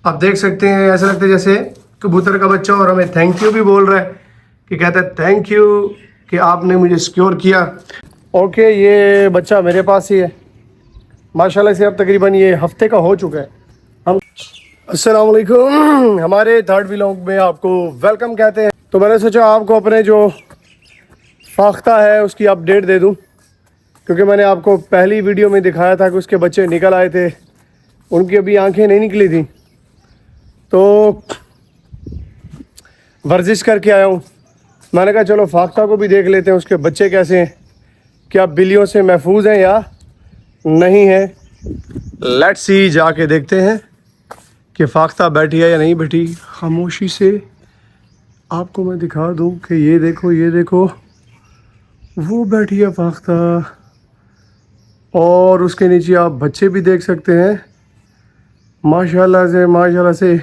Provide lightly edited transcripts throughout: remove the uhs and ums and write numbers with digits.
आप देख सकते हैं, ऐसा लगता है जैसे कबूतर का बच्चा, और हमें थैंक यू भी बोल रहा है कि कहता है थैंक यू कि आपने मुझे सिक्योर किया। ओके, ये बच्चा मेरे पास ही है माशाल्लाह से। अब तकरीबन ये हफ्ते का हो चुका है। हम अस्सलाम वालेकुम, हमारे थर्ड व्लॉग में आपको वेलकम कहते हैं। तो मैंने सोचा आपको अपने जो फाख्ता है उसकी अपडेट दे दूं, क्योंकि मैंने आपको पहली वीडियो में दिखाया था कि उसके बच्चे निकल आए थे, उनकी अभी आंखें नहीं निकली थी। तो वर्जिश करके आया हूँ, मैंने कहा चलो फाख्ता को भी देख लेते हैं उसके बच्चे कैसे हैं, क्या बिल्लियों से महफूज हैं या नहीं है। लेट्स सी, जाके देखते हैं कि फाख्ता बैठी है या नहीं बैठी। खामोशी से आपको मैं दिखा दूँ कि ये देखो, ये देखो, वो बैठी है फाख्ता, और उसके नीचे आप बच्चे भी देख सकते हैं। माशाल्लाह से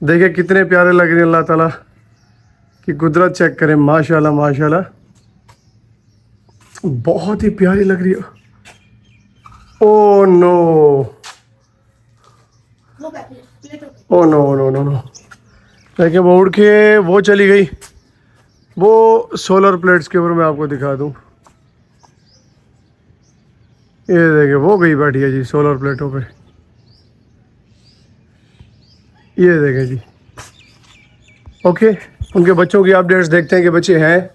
देखिए कितने प्यारे लग रहे हैं। अल्लाह ताला की कुदरत चेक करें, माशाल्लाह माशाल्लाह, बहुत ही प्यारी लग रही है। Oh no, oh no no no no, देखिए वो उड़ के वो चली गई। वो सोलर प्लेट्स के ऊपर मैं आपको दिखा दूं, ये देखिए वो गई बैठी है जी सोलर प्लेटों पे। ये देखें जी। ओके, उनके बच्चों की अपडेट्स देखते हैं कि बच्चे हैं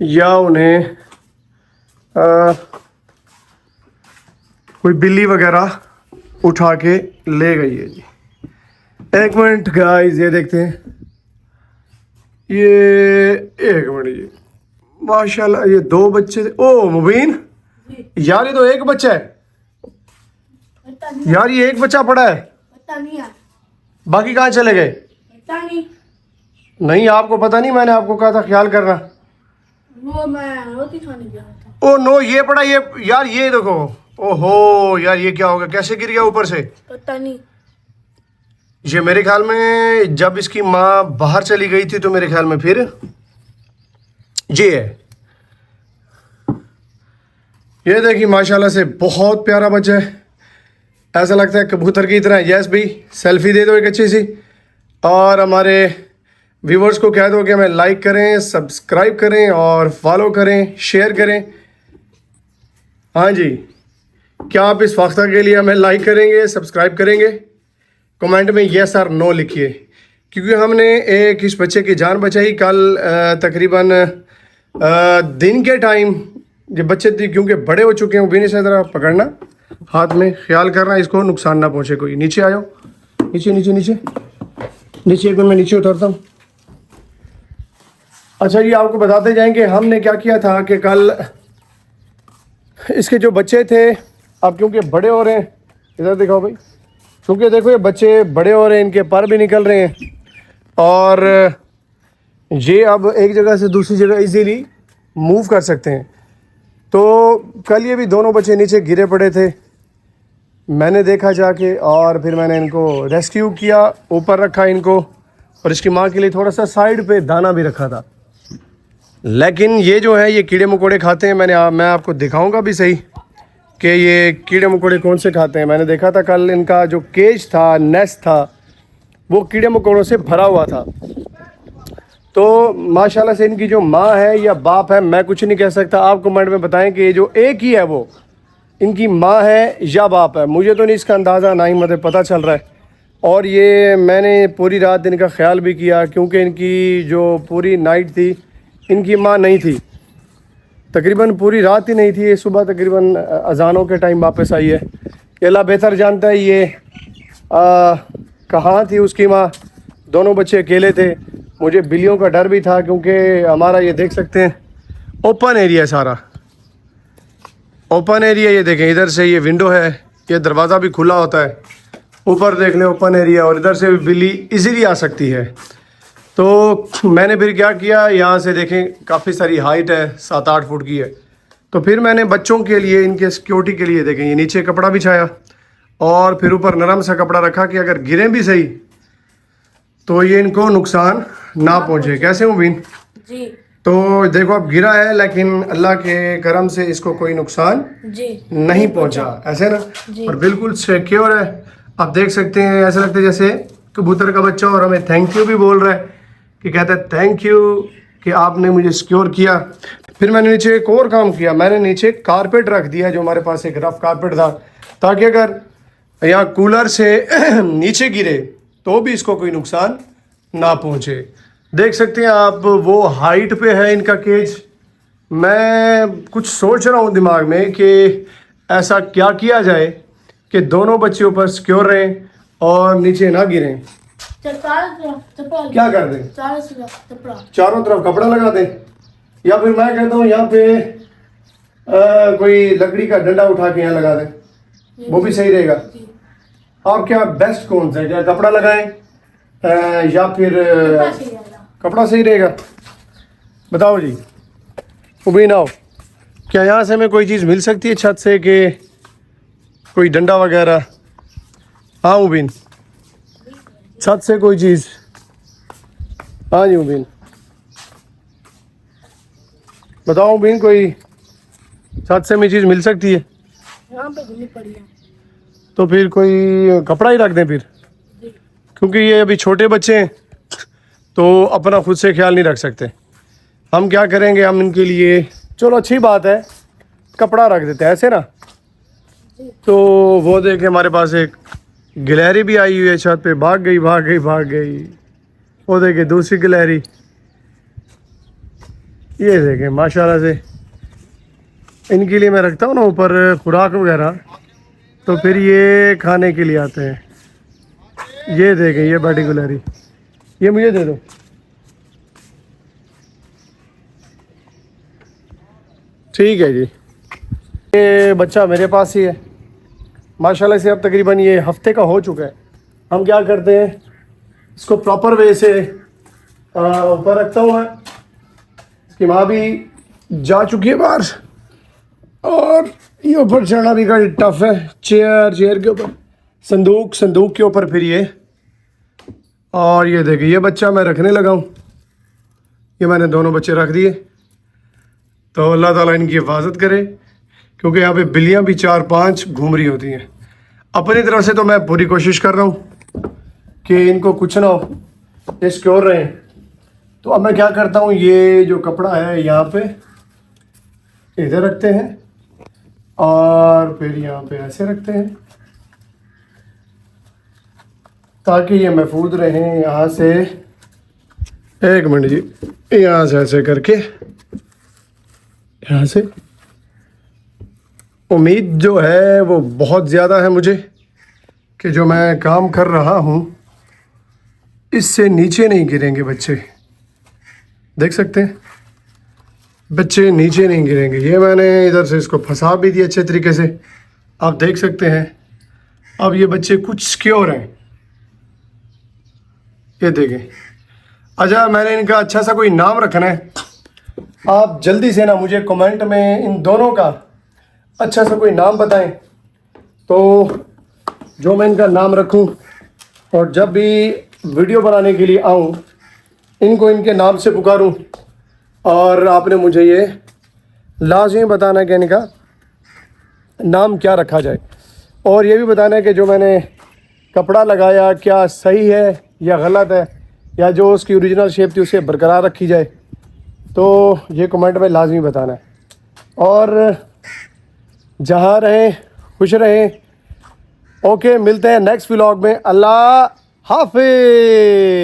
या उन्हें कोई बिल्ली वगैरह उठा के ले गई है जी। एक मिनट गाइस, ये देखते हैं, ये एक मिनट जी, माशाल्लाह ये दो बच्चे थे। ओ मुबीन यार, ये तो एक बच्चा है यार, ये एक बच्चा पड़ा है, बाकी कहाँ चले गए? नहीं आपको पता नहीं, मैंने आपको कहा था ख्याल करना। वो मैं रोटी खाने गया था। ओ नो, ये पड़ा ये यार, ये देखो, ओहो यार, ये क्या हो गया, कैसे गिर गया ऊपर से? पता नहीं। ये मेरे ख्याल में जब इसकी माँ बाहर चली गई थी तो मेरे ख्याल में फिर ये है। ये देखिए माशाल्लाह से बहुत प्यारा बच्चा है, ऐसा लगता है कबूतर की तरह। यस भाई, सेल्फी दे दो एक अच्छी सी, और हमारे व्यूवर्स को कह दो कि हमें लाइक करें, सब्सक्राइब करें और फॉलो करें, शेयर करें। हाँ जी, क्या आप इस फाख्ता के लिए हमें लाइक करेंगे, सब्सक्राइब करेंगे? कमेंट में येस और नो लिखिए, क्योंकि हमने एक इस बच्चे की जान बचाई कल तकरीबन दिन के टाइम। ये बच्चे थी क्योंकि बड़े हो चुके हैं, वो भी नहीं, ज़रा पकड़ना हाथ में, ख्याल करना इसको नुकसान ना पहुँचे कोई। नीचे आ जाओ, नीचे नीचे नीचे नीचे, एक मिनट मैं नीचे उतरता हूँ। अच्छा ये आपको बताते जाएंगे हमने क्या किया था कि कल इसके जो बच्चे थे, अब क्योंकि बड़े हो रहे हैं, इधर दिखाओ भाई, क्योंकि देखो ये बच्चे बड़े हो रहे हैं, इनके पर भी निकल रहे हैं, और ये अब एक जगह से दूसरी जगह इजीली मूव कर सकते हैं। तो कल ये भी दोनों बच्चे नीचे गिरे पड़े थे, मैंने देखा जाके, और फिर मैंने इनको रेस्क्यू किया, ऊपर रखा इनको, और इसकी माँ के लिए थोड़ा सा साइड पे दाना भी रखा था। लेकिन ये जो है ये कीड़े मकोड़े खाते हैं। मैं आपको दिखाऊंगा भी सही कि ये कीड़े मकोड़े कौन से खाते हैं। मैंने देखा था कल इनका जो केज था, नेस्ट था, वो कीड़े मकोड़ों से भरा हुआ था। तो माशाल्लाह से इनकी जो माँ है या बाप है मैं कुछ नहीं कह सकता, आप कमेंट में बताएं कि ये जो एक ही है वो इनकी माँ है या बाप है। मुझे तो नहीं इसका अंदाज़ा, ना ही मुझे पता चल रहा है। और ये मैंने पूरी रात इनका ख्याल भी किया, क्योंकि इनकी जो पूरी नाइट थी इनकी माँ नहीं थी, तकरीबन पूरी रात ही नहीं थी। ये सुबह तकरीबन अजानों के टाइम वापस आई है। अल्लाह बेहतर जानता है ये कहाँ थी उसकी माँ। दोनों बच्चे अकेले थे, मुझे बिल्लियों का डर भी था, क्योंकि हमारा ये देख सकते हैं ओपन एरिया है, सारा ओपन एरिया। ये देखें, इधर से ये विंडो है, ये दरवाज़ा भी खुला होता है, ऊपर देख लें ओपन एरिया, और इधर से भी बिल्ली इजीली आ सकती है। तो मैंने फिर क्या किया, यहाँ से देखें काफ़ी सारी हाइट है, 7-8 फुट की है। तो फिर मैंने बच्चों के लिए, इनके सिक्योरिटी के लिए, देखें ये नीचे कपड़ा बिछाया, और फिर ऊपर नरम सा कपड़ा रखा कि अगर गिरें भी सही तो ये इनको नुकसान ना पहुँचे। कैसे मुबीन जी? तो देखो अब गिरा है, लेकिन अल्लाह के करम से इसको कोई नुकसान जी नहीं पहुंचा, ऐसे ना, और बिल्कुल सिक्योर है। आप देख सकते हैं, ऐसा लगता है जैसे कबूतर का बच्चा और हमें थैंक यू भी बोल रहा है, कि कहता है थैंक यू कि आपने मुझे सिक्योर किया। फिर मैंने नीचे एक और काम किया, मैंने नीचे कारपेट रख दिया, जो हमारे पास एक रफ कारपेट था, ताकि अगर यहाँ कूलर से नीचे गिरे तो भी इसको कोई नुकसान ना पहुँचे। देख सकते हैं आप, वो हाइट पे है इनका केज। मैं कुछ सोच रहा हूँ दिमाग में कि ऐसा क्या किया जाए कि दोनों बच्चे ऊपर सिक्योर रहें और नीचे ना गिरें। क्या कर दें? चारों तरफ कपड़ा लगा दें, या फिर मैं कहता हूँ यहाँ पे कोई लकड़ी का डंडा उठा के यहाँ लगा दें, वो भी सही रहेगा। और क्या बेस्ट कौन सा है, क्या कपड़ा लगाएं या फिर कपड़ा सही रहेगा? बताओ जी। उबीन आओ, क्या यहाँ से हमें कोई चीज़ मिल सकती है छत से, कि कोई डंडा वगैरह? हाँ उबीन, छत से कोई चीज़? हाँ जी उबीन, बताओ उबीन, कोई छत से हमें चीज़ मिल सकती है? यहाँ पे धुली पड़ी है। तो फिर कोई कपड़ा ही रख दें फिर, क्योंकि ये अभी छोटे बच्चे हैं तो अपना खुद से ख्याल नहीं रख सकते। हम क्या करेंगे, हम इनके लिए, चलो अच्छी बात है, कपड़ा रख देते हैं ऐसे ना। तो वो देखे हमारे पास एक गिलहरी भी आई हुई है छत पे, भाग गई भाग गई भाग गई। वो देखे दूसरी गिलहरी, ये देखें माशाल्लाह से। इनके लिए मैं रखता हूँ ना ऊपर खुराक वगैरह, तो फिर ये खाने के लिए आते हैं। ये देखें, ये बैठी गिलहरी, ये मुझे दे दो। ठीक है जी, ये बच्चा मेरे पास ही है माशाल्लाह से। अब तकरीबन ये हफ्ते का हो चुका है। हम क्या करते हैं, इसको प्रॉपर वे से ऊपर रखता हूँ मैं। इसकी माँ भी जा चुकी है बाहर, और ये ऊपर चढ़ना भी काफ़ी टफ है। चेयर के ऊपर, संदूक के ऊपर फिर ये। और ये देखिए, ये बच्चा मैं रखने लगा हूँ। ये मैंने दोनों बच्चे रख दिए। तो अल्लाह ताला इनकी हिफाजत करे, क्योंकि यहाँ पे बिल्लियाँ भी 4-5 घूम रही होती हैं। अपनी तरफ से तो मैं पूरी कोशिश कर रहा हूँ कि इनको कुछ ना हो, ये सिक्योर रहें। तो अब मैं क्या करता हूँ, ये जो कपड़ा है यहाँ पे इधर रखते हैं, और फिर यहाँ पे ऐसे रखते हैं, ताकि ये महफूज रहें यहाँ से। एक मिनट जी, यहाँ से ऐसे करके, यहाँ से। उम्मीद जो है वो बहुत ज़्यादा है मुझे, कि जो मैं काम कर रहा हूँ इससे नीचे नहीं गिरेंगे बच्चे। देख सकते हैं, बच्चे नीचे नहीं गिरेंगे। ये मैंने इधर से इसको फंसा भी दिया अच्छे तरीके से, आप देख सकते हैं। अब ये बच्चे कुछ सिक्योर हैं, ये देखें। अच्छा, मैंने इनका अच्छा सा कोई नाम रखना है। आप जल्दी से ना मुझे कमेंट में इन दोनों का अच्छा सा कोई नाम बताएं, तो जो मैं इनका नाम रखूं, और जब भी वीडियो बनाने के लिए आऊं इनको इनके नाम से पुकारूं। और आपने मुझे ये लाजमी बताना है कि इनका नाम क्या रखा जाए, और ये भी बताना है कि जो मैंने कपड़ा लगाया क्या सही है या गलत है, या जो उसकी ओरिजिनल शेप थी उसे बरकरार रखी जाए। तो ये कमेंट में लाजमी बताना है। और जहाँ रहें खुश रहें। ओके, मिलते हैं नेक्स्ट व्लॉग में। अल्लाह हाफिज़।